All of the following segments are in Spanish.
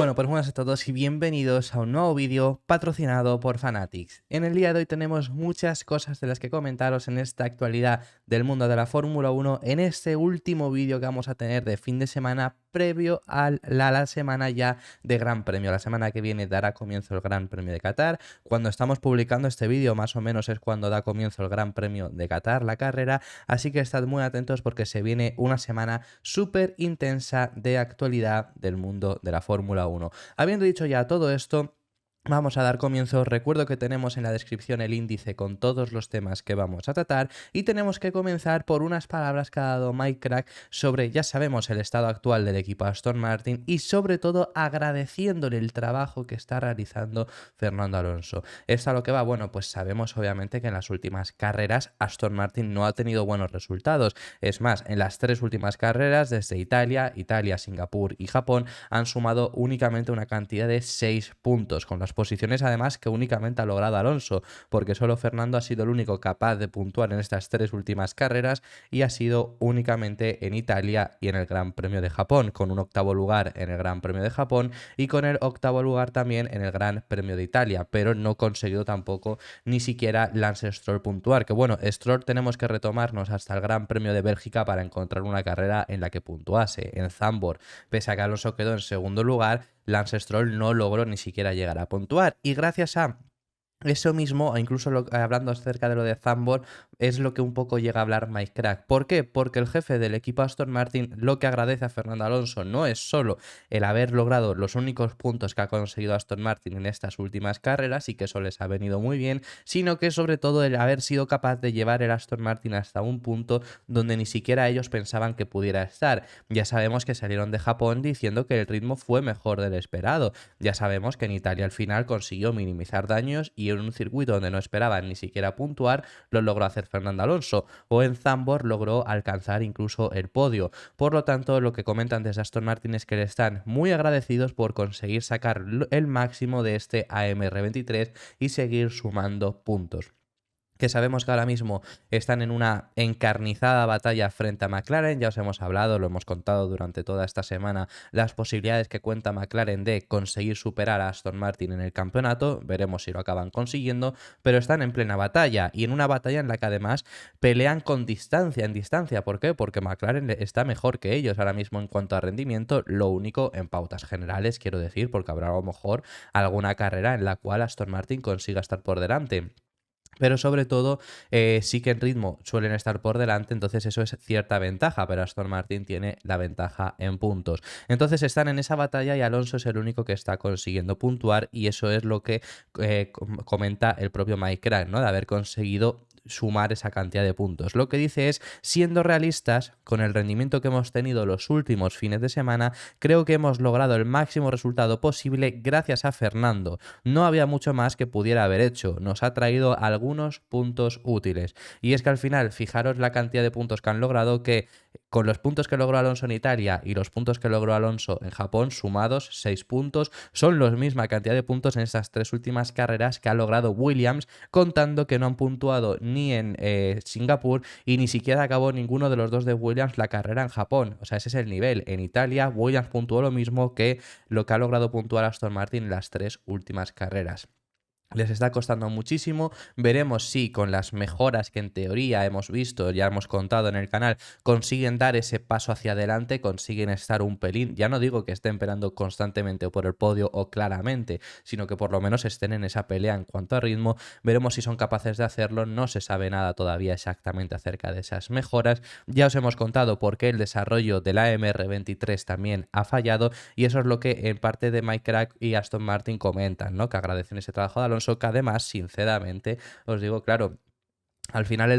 Bueno, pues buenas a todos y bienvenidos a un nuevo vídeo patrocinado por Fanatics. En el día de hoy tenemos muchas cosas de las que comentaros en esta actualidad del mundo de la Fórmula 1 en este último vídeo que vamos a tener de fin de semana previo a la semana ya de Gran Premio. La semana que viene dará comienzo el Gran Premio de Qatar. Cuando estamos publicando este vídeo más o menos es cuando da comienzo el Gran Premio de Qatar, la carrera, así que estad muy atentos porque se viene una semana súper intensa de actualidad del mundo de la Fórmula 1. Habiendo dicho ya todo esto, vamos a dar comienzo. Recuerdo que tenemos en la descripción el índice con todos los temas que vamos a tratar y tenemos que comenzar por unas palabras que ha dado Mike Krack sobre, ya sabemos, el estado actual del equipo Aston Martin y sobre todo agradeciéndole el trabajo que está realizando Fernando Alonso. ¿Esto a lo que va? Bueno, pues sabemos obviamente que en las últimas carreras Aston Martin no ha tenido buenos resultados. Es más, en las tres últimas carreras, desde Italia, Singapur y Japón, han sumado únicamente una cantidad de 6 puntos, con las posiciones además que únicamente ha logrado Alonso, porque solo Fernando ha sido el único capaz de puntuar en estas tres últimas carreras y ha sido únicamente en Italia y en el Gran Premio de Japón, con un octavo lugar en el Gran Premio de Japón y con el octavo lugar también en el Gran Premio de Italia, pero no consiguió tampoco ni siquiera Lance Stroll puntuar, que bueno, Stroll tenemos que retomarnos hasta el Gran Premio de Bélgica para encontrar una carrera en la que puntuase. En Zandvoort, pese a que Alonso quedó en segundo lugar, Lance Stroll no logró ni siquiera llegar a puntuar y gracias a eso mismo, incluso hablando acerca de lo de Zandvoort, es lo que un poco llega a hablar Mike Krack. ¿Por qué? Porque el jefe del equipo Aston Martin lo que agradece a Fernando Alonso no es solo el haber logrado los únicos puntos que ha conseguido Aston Martin en estas últimas carreras y que eso les ha venido muy bien, sino que sobre todo el haber sido capaz de llevar el Aston Martin hasta un punto donde ni siquiera ellos pensaban que pudiera estar. Ya sabemos que salieron de Japón diciendo que el ritmo fue mejor del esperado. Ya sabemos que en Italia al final consiguió minimizar daños y en un circuito donde no esperaban ni siquiera puntuar, lo logró hacer Fernando Alonso, o en Zandvoort logró alcanzar incluso el podio. Por lo tanto, lo que comentan desde Aston Martin es que le están muy agradecidos por conseguir sacar el máximo de este AMR23 y seguir sumando puntos. Que sabemos que ahora mismo están en una encarnizada batalla frente a McLaren. Ya os hemos hablado, lo hemos contado durante toda esta semana, las posibilidades que cuenta McLaren de conseguir superar a Aston Martin en el campeonato. Veremos si lo acaban consiguiendo, pero están en plena batalla y en una batalla en la que además pelean con distancia, en distancia. ¿Por qué? Porque McLaren está mejor que ellos ahora mismo en cuanto a rendimiento, lo único en pautas generales, quiero decir, porque habrá a lo mejor alguna carrera en la cual Aston Martin consiga estar por delante. Pero sobre todo sí que en ritmo suelen estar por delante, entonces eso es cierta ventaja, pero Aston Martin tiene la ventaja en puntos. Entonces están en esa batalla y Alonso es el único que está consiguiendo puntuar y eso es lo que comenta el propio Mike Krack, ¿no? De haber conseguido sumar esa cantidad de puntos. Lo que dice es, siendo realistas, con el rendimiento que hemos tenido los últimos fines de semana, creo que hemos logrado el máximo resultado posible gracias a Fernando. No había mucho más que pudiera haber hecho, nos ha traído algunos puntos útiles. Y es que al final, fijaros la cantidad de puntos que han logrado, que con los puntos que logró Alonso en Italia y los puntos que logró Alonso en Japón, sumados 6 puntos, son la misma cantidad de puntos en estas tres últimas carreras que ha logrado Williams, contando que no han puntuado ni en Singapur y ni siquiera acabó ninguno de los dos de Williams la carrera en Japón. O sea, ese es el nivel. En Italia, Williams puntuó lo mismo que lo que ha logrado puntuar Aston Martin en las tres últimas carreras. Les está costando muchísimo, veremos si con las mejoras que en teoría hemos visto, ya hemos contado en el canal, consiguen dar ese paso hacia adelante, consiguen estar un pelín, ya no digo que estén peleando constantemente por el podio o claramente, sino que por lo menos estén en esa pelea en cuanto a ritmo, veremos si son capaces de hacerlo, no se sabe nada todavía exactamente acerca de esas mejoras, ya os hemos contado por qué el desarrollo del AMR23 también ha fallado y eso es lo que en parte de Mike Krack y Aston Martin comentan, ¿no? Que agradecen ese trabajo de Alonso, que además, sinceramente, os digo, claro, al final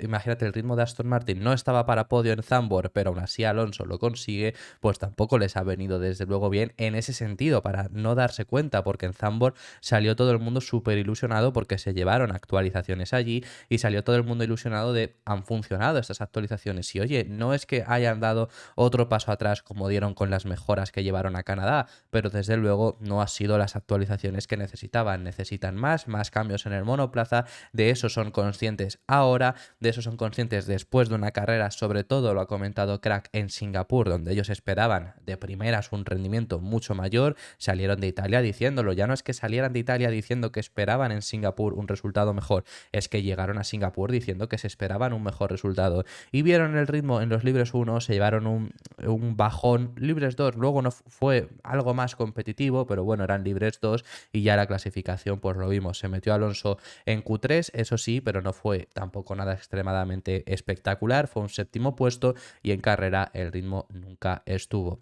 imagínate, el ritmo de Aston Martin no estaba para podio en Zandvoort, pero aún así Alonso lo consigue, pues tampoco les ha venido desde luego bien en ese sentido, para no darse cuenta, porque en Zandvoort salió todo el mundo súper ilusionado porque se llevaron actualizaciones allí y salió todo el mundo ilusionado de han funcionado estas actualizaciones y oye, no es que hayan dado otro paso atrás como dieron con las mejoras que llevaron a Canadá, pero desde luego no han sido las actualizaciones que necesitan más cambios en el monoplaza, de eso son conscientes conscientes ahora, de eso son conscientes después de una carrera, sobre todo lo ha comentado Crack en Singapur, donde ellos esperaban de primeras un rendimiento mucho mayor, salieron de Italia diciéndolo, ya no es que salieran de Italia diciendo que esperaban en Singapur un resultado mejor, es que llegaron a Singapur diciendo que se esperaban un mejor resultado y vieron el ritmo en los libres 1, se llevaron un bajón, libres 2, luego no fue algo más competitivo, pero bueno, eran libres 2 y ya la clasificación pues lo vimos, se metió Alonso en Q3, eso sí, pero no fue tampoco nada extremadamente espectacular, fue un séptimo puesto y en carrera el ritmo nunca estuvo.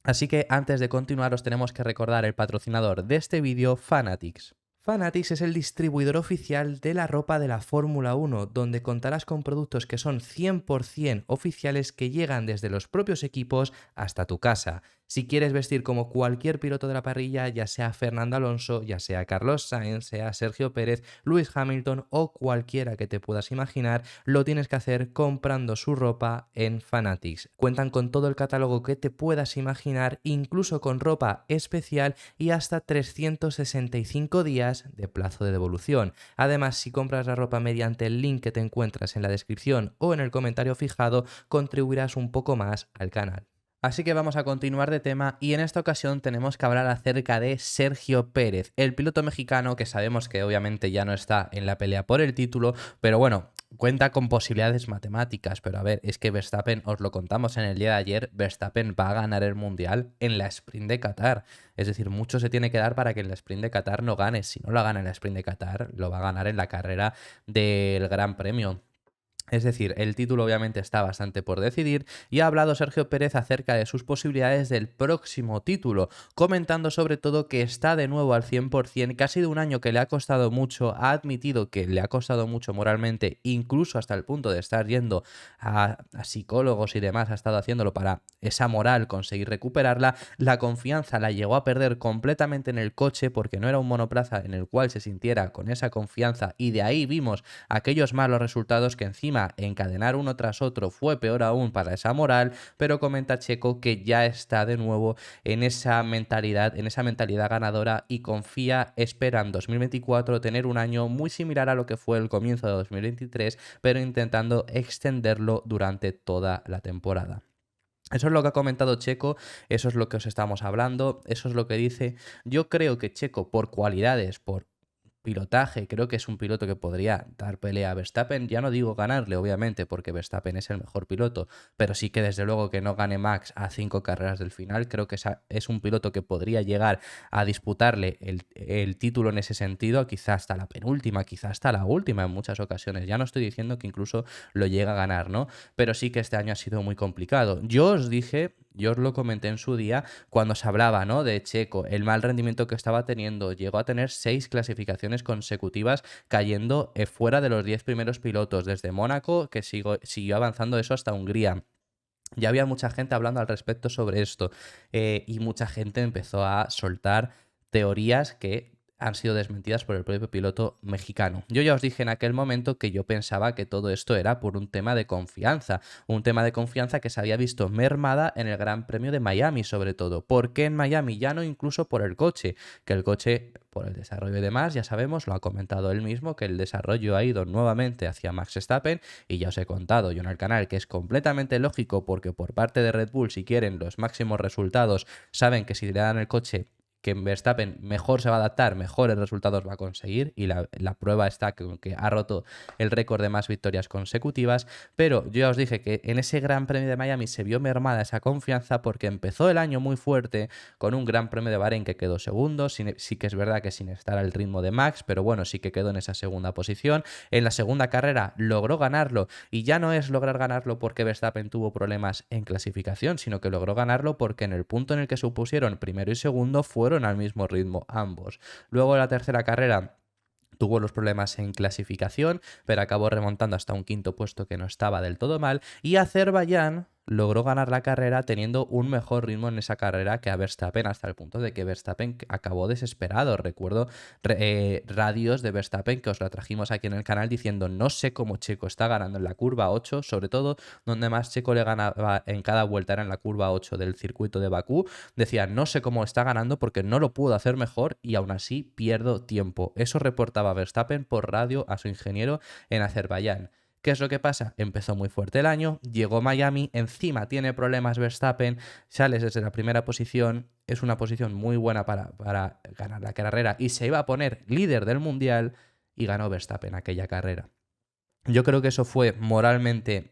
Así que antes de continuar os tenemos que recordar el patrocinador de este vídeo, Fanatics. Fanatics es el distribuidor oficial de la ropa de la Fórmula 1, donde contarás con productos que son 100% oficiales que llegan desde los propios equipos hasta tu casa. Si quieres vestir como cualquier piloto de la parrilla, ya sea Fernando Alonso, ya sea Carlos Sainz, sea Sergio Pérez, Lewis Hamilton o cualquiera que te puedas imaginar, lo tienes que hacer comprando su ropa en Fanatics. Cuentan con todo el catálogo que te puedas imaginar, incluso con ropa especial y hasta 365 días de plazo de devolución. Además, si compras la ropa mediante el link que te encuentras en la descripción o en el comentario fijado, contribuirás un poco más al canal. Así que vamos a continuar de tema y en esta ocasión tenemos que hablar acerca de Sergio Pérez, el piloto mexicano que sabemos que obviamente ya no está en la pelea por el título, pero bueno, cuenta con posibilidades matemáticas, pero a ver, es que Verstappen, os lo contamos en el día de ayer, Verstappen va a ganar el Mundial en la Sprint de Qatar. Es decir, mucho se tiene que dar para que en la Sprint de Qatar no gane. Si no lo gana en la Sprint de Qatar, lo va a ganar en la carrera del Gran Premio. Es decir, el título obviamente está bastante por decidir y ha hablado Sergio Pérez acerca de sus posibilidades del próximo título, comentando sobre todo que está de nuevo al 100%, que ha sido un año que le ha costado mucho, ha admitido que le ha costado mucho moralmente, incluso hasta el punto de estar yendo a psicólogos y demás, ha estado haciéndolo para esa moral conseguir recuperarla, la confianza la llegó a perder completamente en el coche porque no era un monoplaza en el cual se sintiera con esa confianza y de ahí vimos aquellos malos resultados que encima encadenar uno tras otro fue peor aún para esa moral, pero comenta Checo que ya está de nuevo en esa mentalidad ganadora y confía, espera en 2024 tener un año muy similar a lo que fue el comienzo de 2023, pero intentando extenderlo durante toda la temporada. Eso es lo que ha comentado Checo, eso es lo que os estamos hablando, eso es lo que dice. Yo creo que Checo, por cualidades, por pilotaje, creo que es un piloto que podría dar pelea a Verstappen, ya no digo ganarle obviamente porque Verstappen es el mejor piloto, pero sí que desde luego que no gane Max a 5 carreras del final, creo que es un piloto que podría llegar a disputarle el título en ese sentido, quizá hasta la penúltima, quizá hasta la última en muchas ocasiones, ya no estoy diciendo que incluso lo llega a ganar, ¿no? Pero sí que este año ha sido muy complicado. Yo os lo comenté en su día cuando se hablaba, ¿no?, de Checo, el mal rendimiento que estaba teniendo, llegó a tener 6 clasificaciones consecutivas cayendo fuera de los 10 primeros pilotos, desde Mónaco, que siguió avanzando eso hasta Hungría. Ya había mucha gente hablando al respecto sobre esto y mucha gente empezó a soltar teorías que han sido desmentidas por el propio piloto mexicano. Yo ya os dije en aquel momento que yo pensaba que todo esto era por un tema de confianza que se había visto mermada en el Gran Premio de Miami sobre todo. ¿Por qué en Miami? Ya no incluso por el coche, que el coche por el desarrollo y demás, ya sabemos, lo ha comentado él mismo, que el desarrollo ha ido nuevamente hacia Max Verstappen y ya os he contado yo en el canal que es completamente lógico porque por parte de Red Bull, si quieren los máximos resultados, saben que si le dan el coche que Verstappen mejor se va a adaptar, mejores resultados va a conseguir y la prueba está que ha roto el récord de más victorias consecutivas, pero yo ya os dije que en ese Gran Premio de Miami se vio mermada esa confianza porque empezó el año muy fuerte con un Gran Premio de Bahrein que quedó segundo, sí que es verdad que sin estar al ritmo de Max, pero bueno, sí que quedó en esa segunda posición, en la segunda carrera logró ganarlo y ya no es lograr ganarlo porque Verstappen tuvo problemas en clasificación, sino que logró ganarlo porque en el punto en el que se pusieron primero y segundo fueron al mismo ritmo ambos. Luego la tercera carrera tuvo los problemas en clasificación, pero acabó remontando hasta un quinto puesto que no estaba del todo mal. Y Azerbaiyán logró ganar la carrera teniendo un mejor ritmo en esa carrera que a Verstappen, hasta el punto de que Verstappen acabó desesperado. Recuerdo radios de Verstappen que os la trajimos aquí en el canal diciendo: no sé cómo Checo está ganando en la curva 8, sobre todo donde más Checo le ganaba en cada vuelta era en la curva 8 del circuito de Bakú. Decía: no sé cómo está ganando porque no lo puedo hacer mejor y aún así pierdo tiempo. Eso reportaba Verstappen por radio a su ingeniero en Azerbaiyán. ¿Qué es lo que pasa? Empezó muy fuerte el año, llegó Miami, encima tiene problemas Verstappen, sales desde la primera posición, es una posición muy buena para ganar la carrera y se iba a poner líder del mundial y ganó Verstappen aquella carrera. Yo creo que eso fue moralmente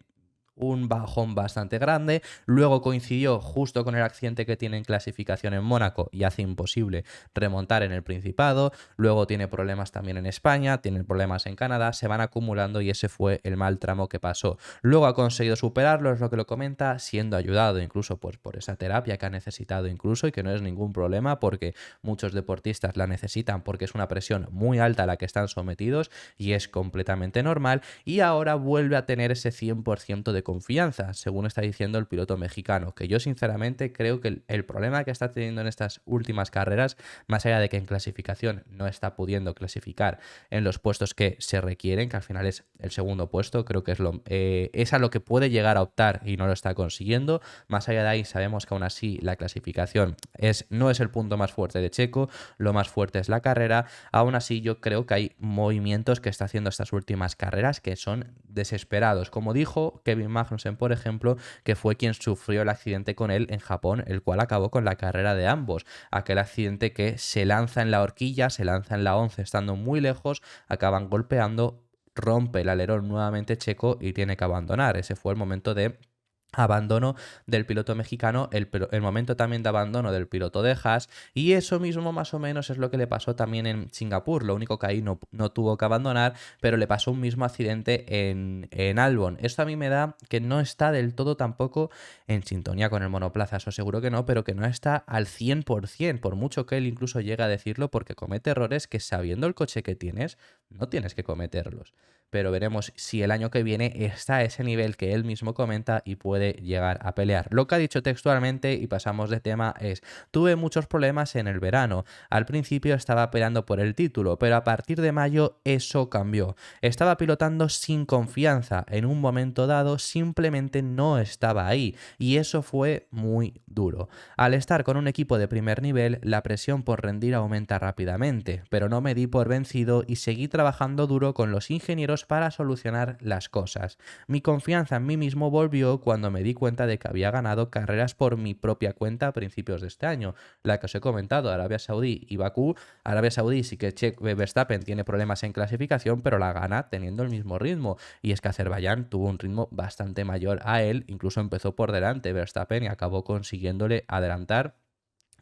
un bajón bastante grande. Luego coincidió justo con el accidente que tiene en clasificación en Mónaco y hace imposible remontar en el Principado. Luego tiene problemas también en España, tiene problemas en Canadá, se van acumulando y ese fue el mal tramo que pasó. Luego ha conseguido superarlo, es lo que lo comenta, siendo ayudado incluso pues, por esa terapia que ha necesitado incluso, y que no es ningún problema porque muchos deportistas la necesitan porque es una presión muy alta a la que están sometidos y es completamente normal. Y ahora vuelve a tener ese 100% de confianza, según está diciendo el piloto mexicano, que yo sinceramente creo que el problema que está teniendo en estas últimas carreras, más allá de que en clasificación no está pudiendo clasificar en los puestos que se requieren, que al final es el segundo puesto, creo que es a lo que puede llegar a optar y no lo está consiguiendo. Más allá de ahí sabemos que aún así la clasificación no es el punto más fuerte de Checo, lo más fuerte es la carrera. Aún así yo creo que hay movimientos que está haciendo estas últimas carreras que son desesperados, como dijo Kevin Magnussen, por ejemplo, que fue quien sufrió el accidente con él en Japón, el cual acabó con la carrera de ambos. Aquel accidente que se lanza en la horquilla, se lanza en la 11 estando muy lejos, acaban golpeando, rompe el alerón nuevamente Checo y tiene que abandonar. Ese fue el momento de abandono del piloto mexicano, el momento también de abandono del piloto de Haas, y eso mismo más o menos es lo que le pasó también en Singapur. Lo único que ahí no tuvo que abandonar, pero le pasó un mismo accidente en Albon. Esto a mí me da que no está del todo tampoco en sintonía con el monoplaza, eso seguro que no, pero que no está al 100%, por mucho que él incluso llegue a decirlo, porque comete errores que, sabiendo el coche que tienes, no tienes que cometerlos. Pero veremos si el año que viene está a ese nivel que él mismo comenta y puede llegar a pelear. Lo que ha dicho textualmente, y pasamos de tema, es: tuve muchos problemas en el verano. Al principio estaba peleando por el título, pero a partir de mayo eso cambió. Estaba pilotando sin confianza. En un momento dado simplemente no estaba ahí y eso fue muy duro. Al estar con un equipo de primer nivel, la presión por rendir aumenta rápidamente, pero no me di por vencido y seguí trabajando duro con los ingenieros para solucionar las cosas. Mi confianza en mí mismo volvió cuando me di cuenta de que había ganado carreras por mi propia cuenta a principios de este año. La que os he comentado, Arabia Saudí y Bakú. Arabia Saudí sí que Verstappen tiene problemas en clasificación, pero la gana teniendo el mismo ritmo. Y es que Azerbaiyán tuvo un ritmo bastante mayor a él, incluso empezó por delante Verstappen y acabó consiguiéndole adelantar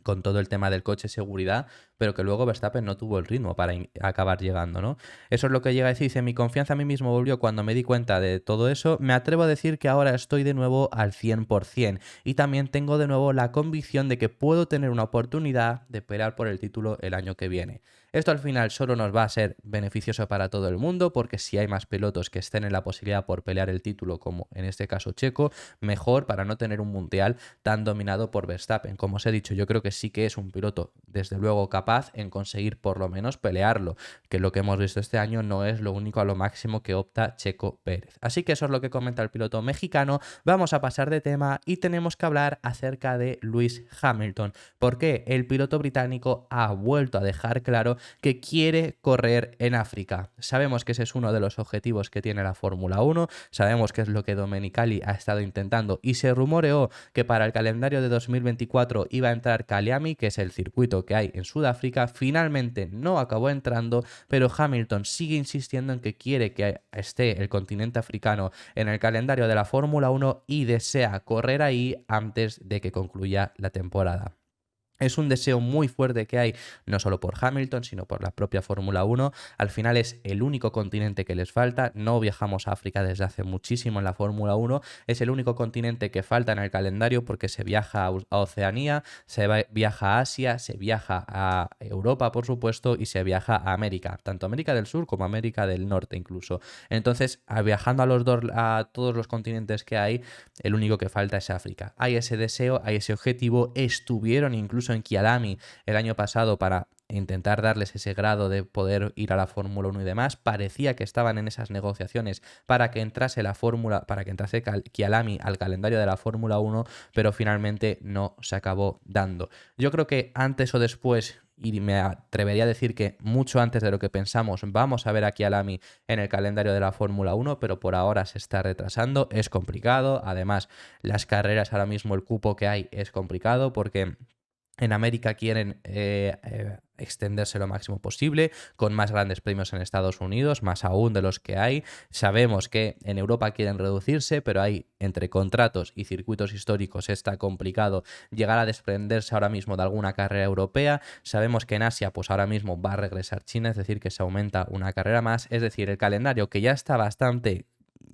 con todo el tema del coche seguridad, pero que luego Verstappen no tuvo el ritmo para acabar llegando, ¿no? Eso es lo que llega a decir. Dice: mi confianza a mí mismo volvió cuando me di cuenta de todo eso. Me atrevo a decir que ahora estoy de nuevo al 100% y también tengo de nuevo la convicción de que puedo tener una oportunidad de pelear por el título el año que viene. Esto al final solo nos va a ser beneficioso para todo el mundo, porque si hay más pilotos que estén en la posibilidad por pelear el título, como en este caso Checo, mejor, para no tener un mundial tan dominado por Verstappen. Como os he dicho, yo creo que sí que es un piloto desde luego capaz en conseguir por lo menos pelearlo, que lo que hemos visto este año no es lo único a lo máximo que opta Checo Pérez. Así que eso es lo que comenta el piloto mexicano. Vamos a pasar de tema y tenemos que hablar acerca de Lewis Hamilton, porque el piloto británico ha vuelto a dejar claro que quiere correr en África. Sabemos que ese es uno de los objetivos que tiene la Fórmula 1, sabemos que es lo que Domenicali ha estado intentando, y se rumoreó que para el calendario de 2024 iba a entrar Kyalami, que es el circuito que hay en Sudáfrica. Finalmente no acabó entrando, pero Hamilton sigue insistiendo en que quiere que esté el continente africano en el calendario de la Fórmula 1 y desea correr ahí antes de que concluya la temporada. Es un deseo muy fuerte que hay, no solo por Hamilton, sino por la propia Fórmula 1. Al final es el único continente que les falta. No viajamos a África desde hace muchísimo en la Fórmula 1. Es el único continente que falta en el calendario porque se viaja a Oceanía, viaja a Asia, se viaja a Europa, por supuesto, y se viaja a América, tanto América del Sur como América del Norte incluso. Entonces, viajando a todos los continentes que hay, el único que falta es África. Hay ese deseo, hay ese objetivo. Estuvieron incluso en Kyalami el año pasado para intentar darles ese grado de poder ir a la Fórmula 1 y demás. Parecía que estaban en esas negociaciones para que entrase Kyalami al calendario de la Fórmula 1, pero finalmente no se acabó dando. Yo creo que antes o después, y me atrevería a decir que mucho antes de lo que pensamos, vamos a ver a Kyalami en el calendario de la Fórmula 1, pero por ahora se está retrasando, es complicado. Además, las carreras ahora mismo, el cupo que hay es complicado porque en América quieren extenderse lo máximo posible, con más grandes premios en Estados Unidos, más aún de los que hay. Sabemos que en Europa quieren reducirse, pero hay entre contratos y circuitos históricos está complicado llegar a desprenderse ahora mismo de alguna carrera europea. Sabemos que en Asia, pues ahora mismo va a regresar China, es decir, que se aumenta una carrera más. Es decir, el calendario que ya está bastante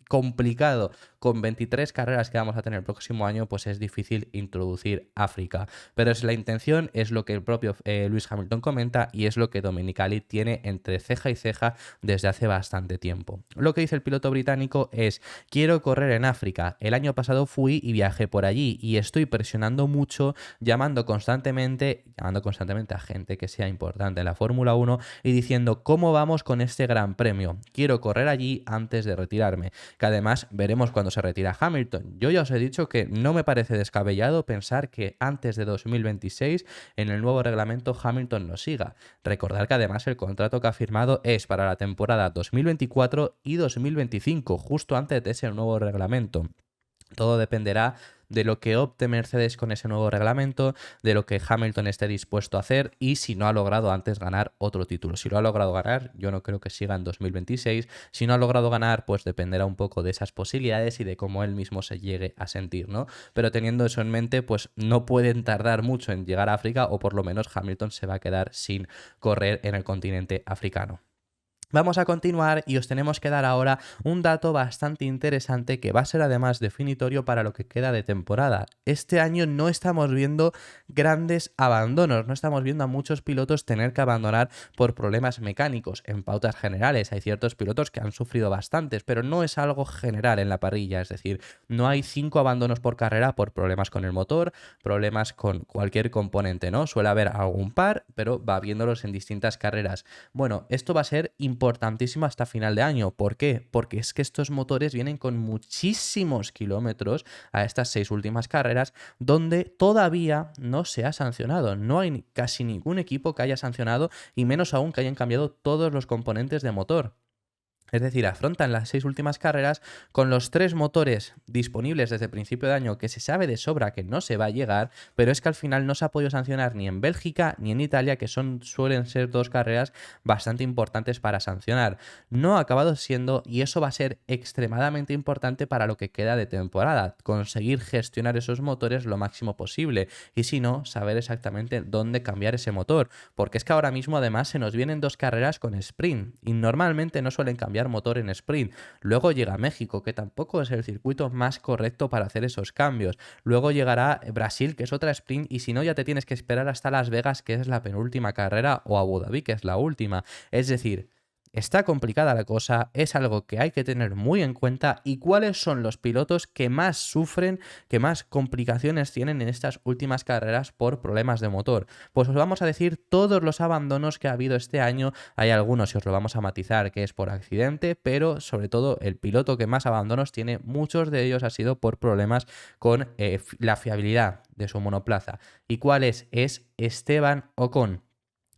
complicado, con 23 carreras que vamos a tener el próximo año, pues es difícil introducir África. Pero es la intención, es lo que el propio Lewis Hamilton comenta y es lo que Domenicali tiene entre ceja y ceja desde hace bastante tiempo. Lo que dice el piloto británico es: quiero correr en África. El año pasado fui y viajé por allí y estoy presionando mucho, llamando constantemente a gente que sea importante en la Fórmula 1 y diciendo cómo vamos con este gran premio. Quiero correr allí antes de retirarme. Que además veremos cuando se retira Hamilton. Yo ya os he dicho que no me parece descabellado pensar que antes de 2026 en el nuevo reglamento Hamilton no siga. Recordad que además el contrato que ha firmado es para la temporada 2024 y 2025, justo antes de ese nuevo reglamento. Todo dependerá de lo que opte Mercedes con ese nuevo reglamento, de lo que Hamilton esté dispuesto a hacer y si no ha logrado antes ganar otro título. Si lo ha logrado ganar, yo no creo que siga en 2026. Si no ha logrado ganar, pues dependerá un poco de esas posibilidades y de cómo él mismo se llegue a sentir, ¿no? Pero teniendo eso en mente, pues no pueden tardar mucho en llegar a África, o por lo menos Hamilton se va a quedar sin correr en el continente africano. Vamos a continuar y os tenemos que dar ahora un dato bastante interesante que va a ser además definitorio para lo que queda de temporada. Este año no estamos viendo grandes abandonos, no estamos viendo a muchos pilotos tener que abandonar por problemas mecánicos. En pautas generales hay ciertos pilotos que han sufrido bastantes, pero no es algo general en la parrilla, es decir, no hay 5 abandonos por carrera por problemas con el motor, problemas con cualquier componente, ¿no? Suele haber algún par, pero va viéndolos en distintas carreras. Bueno, esto va a ser importantísimo hasta final de año. ¿Por qué? Porque es que estos motores vienen con muchísimos kilómetros a estas 6 últimas carreras donde todavía no se ha sancionado. No hay casi ningún equipo que haya sancionado y menos aún que hayan cambiado todos los componentes de motor. Es decir, afrontan las 6 últimas carreras con los 3 motores disponibles desde el principio de año que se sabe de sobra que no se va a llegar, pero es que al final no se ha podido sancionar ni en Bélgica ni en Italia, que suelen ser 2 carreras bastante importantes para sancionar. No ha acabado siendo y eso va a ser extremadamente importante para lo que queda de temporada, conseguir gestionar esos motores lo máximo posible y si no, saber exactamente dónde cambiar ese motor, porque es que ahora mismo además se nos vienen 2 carreras con sprint y normalmente no suelen cambiar motor en sprint. Luego llega México, que tampoco es el circuito más correcto para hacer esos cambios. Luego llegará Brasil, que es otra sprint, y si no ya te tienes que esperar hasta Las Vegas, que es la penúltima carrera, o Abu Dhabi, que es la última. Es decir, está complicada la cosa, es algo que hay que tener muy en cuenta. ¿Y cuáles son los pilotos que más sufren, que más complicaciones tienen en estas últimas carreras por problemas de motor? Pues os vamos a decir todos los abandonos que ha habido este año. Hay algunos, y os lo vamos a matizar, que es por accidente, pero sobre todo el piloto que más abandonos tiene, muchos de ellos ha sido por problemas con la fiabilidad de su monoplaza. ¿Y cuál es? Es Esteban Ocon.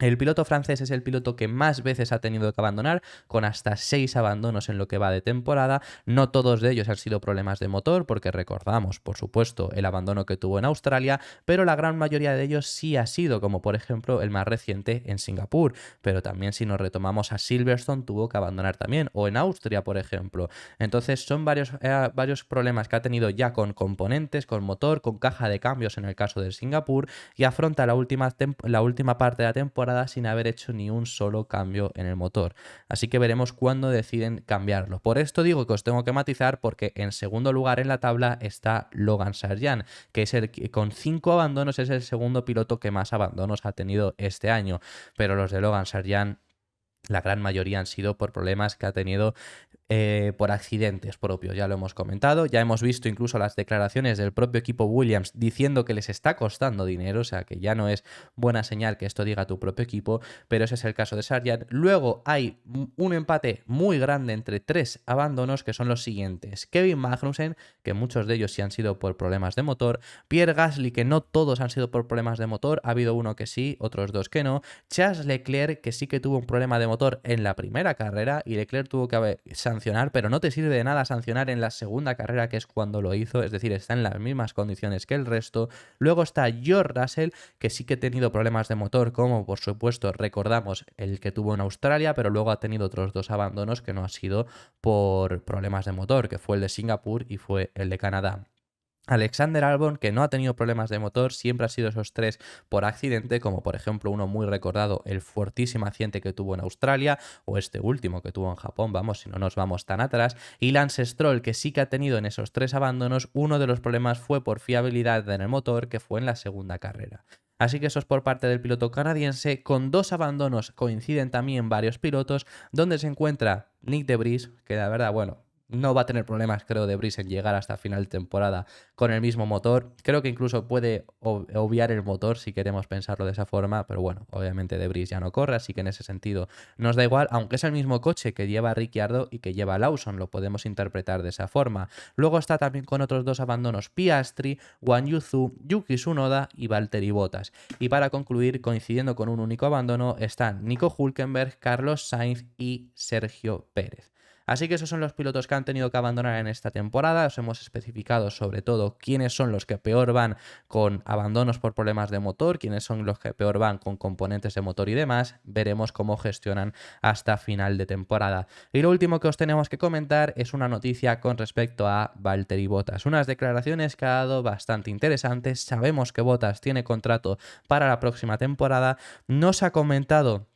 El piloto francés es el piloto que más veces ha tenido que abandonar, con hasta 6 abandonos en lo que va de temporada. No todos de ellos han sido problemas de motor, porque recordamos, por supuesto, el abandono que tuvo en Australia, pero la gran mayoría de ellos sí ha sido, como por ejemplo el más reciente en Singapur. Pero también si nos retomamos a Silverstone tuvo que abandonar también, o en Austria, por ejemplo. Entonces son varios problemas que ha tenido ya con componentes, con motor, con caja de cambios en el caso del Singapur, y afronta la última parte de la temporada sin haber hecho ni un solo cambio en el motor. Así que veremos cuándo deciden cambiarlo. Por esto digo que os tengo que matizar, porque en segundo lugar en la tabla está Logan Sargeant, que es el que con 5 abandonos es el segundo piloto que más abandonos ha tenido este año. Pero los de Logan Sargeant, la gran mayoría han sido por problemas que ha tenido por accidentes propios, ya lo hemos comentado, ya hemos visto incluso las declaraciones del propio equipo Williams diciendo que les está costando dinero, o sea que ya no es buena señal que esto diga tu propio equipo, pero ese es el caso de Sargeant. Luego hay un empate muy grande entre 3 abandonos, que son los siguientes: Kevin Magnussen, que muchos de ellos sí han sido por problemas de motor; Pierre Gasly, que no todos han sido por problemas de motor, ha habido uno que sí, otros 2 que no; Charles Leclerc, que sí que tuvo un problema de motor en la primera carrera y Leclerc tuvo que sancionar, pero no te sirve de nada sancionar en la segunda carrera, que es cuando lo hizo, es decir, está en las mismas condiciones que el resto. Luego está George Russell, que sí que ha tenido problemas de motor, como por supuesto recordamos el que tuvo en Australia, pero luego ha tenido otros 2 abandonos que no ha sido por problemas de motor, que fue el de Singapur y fue el de Canadá. Alexander Albon, que no ha tenido problemas de motor, siempre ha sido esos 3 por accidente, como por ejemplo uno muy recordado, el fortísimo accidente que tuvo en Australia, o este último que tuvo en Japón, vamos, si no nos vamos tan atrás. Y Lance Stroll, que sí que ha tenido en esos 3 abandonos, uno de los problemas fue por fiabilidad en el motor, que fue en la segunda carrera. Así que eso es por parte del piloto canadiense. Con 2 abandonos coinciden también varios pilotos, donde se encuentra Nick de Vries, que la verdad, bueno, no va a tener problemas, creo, de Vries en llegar hasta final de temporada con el mismo motor. Creo que incluso puede obviar el motor si queremos pensarlo de esa forma, pero bueno, obviamente de Vries ya no corre, así que en ese sentido nos da igual, aunque es el mismo coche que lleva Ricciardo y que lleva Lawson, lo podemos interpretar de esa forma. Luego está también con otros 2 abandonos Piastri, Guan Yu Zhou, Yuki Tsunoda y Valtteri Bottas. Y para concluir, coincidiendo con un único abandono, están Nico Hülkenberg, Carlos Sainz y Sergio Pérez. Así que esos son los pilotos que han tenido que abandonar en esta temporada. Os hemos especificado sobre todo quiénes son los que peor van con abandonos por problemas de motor, quiénes son los que peor van con componentes de motor y demás. Veremos cómo gestionan hasta final de temporada. Y lo último que os tenemos que comentar es una noticia con respecto a Valtteri Bottas. Unas declaraciones que ha dado bastante interesantes. Sabemos que Bottas tiene contrato para la próxima temporada. No se ha comentado,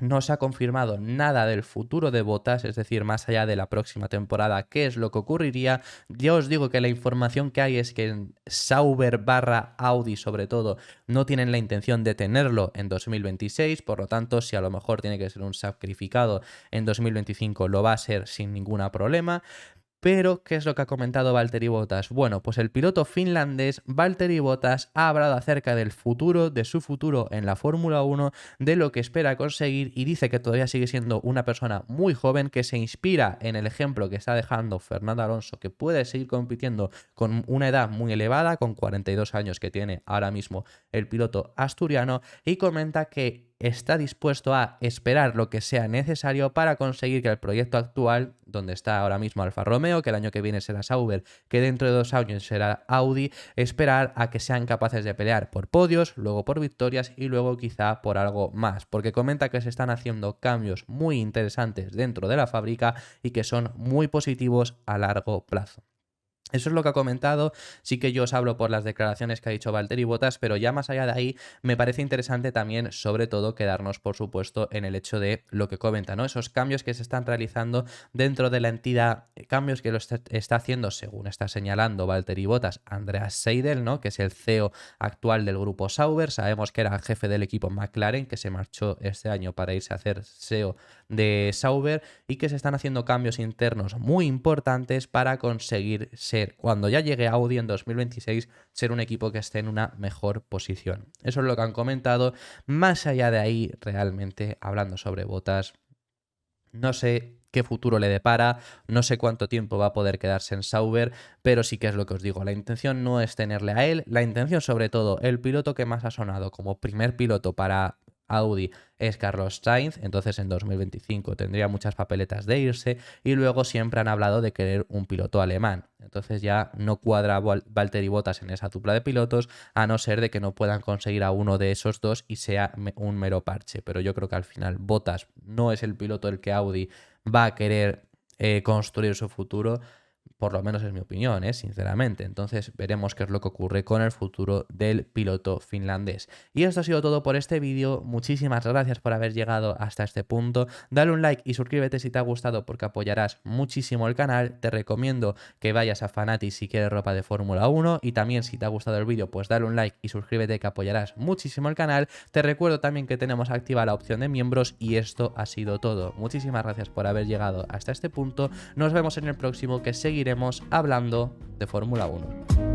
no se ha confirmado nada del futuro de Bottas, es decir, más allá de la próxima temporada, qué es lo que ocurriría. Ya os digo que la información que hay es que en Sauber barra Audi, sobre todo, no tienen la intención de tenerlo en 2026, por lo tanto, si a lo mejor tiene que ser un sacrificado en 2025, lo va a ser sin ningún problema. Pero, ¿qué es lo que ha comentado Valtteri Bottas? Bueno, pues el piloto finlandés Valtteri Bottas ha hablado acerca del futuro, de su futuro en la Fórmula 1, de lo que espera conseguir, y dice que todavía sigue siendo una persona muy joven, que se inspira en el ejemplo que está dejando Fernando Alonso, que puede seguir compitiendo con una edad muy elevada, con 42 años que tiene ahora mismo el piloto asturiano, y comenta que está dispuesto a esperar lo que sea necesario para conseguir que el proyecto actual, donde está ahora mismo Alfa Romeo, que el año que viene será Sauber, que dentro de 2 años será Audi, esperar a que sean capaces de pelear por podios, luego por victorias y luego quizá por algo más, porque comenta que se están haciendo cambios muy interesantes dentro de la fábrica y que son muy positivos a largo plazo. Eso es lo que ha comentado. Sí que yo os hablo por las declaraciones que ha dicho Valtteri Bottas, pero ya más allá de ahí me parece interesante también, sobre todo, quedarnos, por supuesto, en el hecho de lo que comenta, ¿no? Esos cambios que se están realizando dentro de la entidad, cambios que lo está haciendo, según está señalando Valtteri Bottas, Andreas Seidel, ¿no? Que es el CEO actual del grupo Sauber. Sabemos que era jefe del equipo McLaren, que se marchó este año para irse a hacer CEO de Sauber, y que se están haciendo cambios internos muy importantes para conseguir ser, cuando ya llegue Audi en 2026, ser un equipo que esté en una mejor posición. Eso es lo que han comentado. Más allá de ahí, realmente, hablando sobre Bottas, no sé qué futuro le depara, no sé cuánto tiempo va a poder quedarse en Sauber, pero sí que es lo que os digo, la intención no es tenerle a él, la intención sobre todo, el piloto que más ha sonado como primer piloto para Audi es Carlos Sainz, entonces en 2025 tendría muchas papeletas de irse, y luego siempre han hablado de querer un piloto alemán. Entonces ya no cuadra Valtteri Bottas en esa dupla de pilotos, a no ser de que no puedan conseguir a uno de esos dos y sea un mero parche. Pero yo creo que al final Bottas no es el piloto el que Audi va a querer construir su futuro. Por lo menos es mi opinión, sinceramente. Entonces veremos qué es lo que ocurre con el futuro del piloto finlandés. Y esto ha sido todo por este vídeo. Muchísimas gracias por haber llegado hasta este punto. Dale un like y suscríbete si te ha gustado, porque apoyarás muchísimo el canal. Te recomiendo que vayas a Fanatics si quieres ropa de Fórmula 1. Y también, si te ha gustado el vídeo, pues dale un like y suscríbete, que apoyarás muchísimo el canal. Te recuerdo también que tenemos activada la opción de miembros. Y esto ha sido todo. Muchísimas gracias por haber llegado hasta este punto. Nos vemos en el próximo, que seguiremos hablando de Fórmula 1.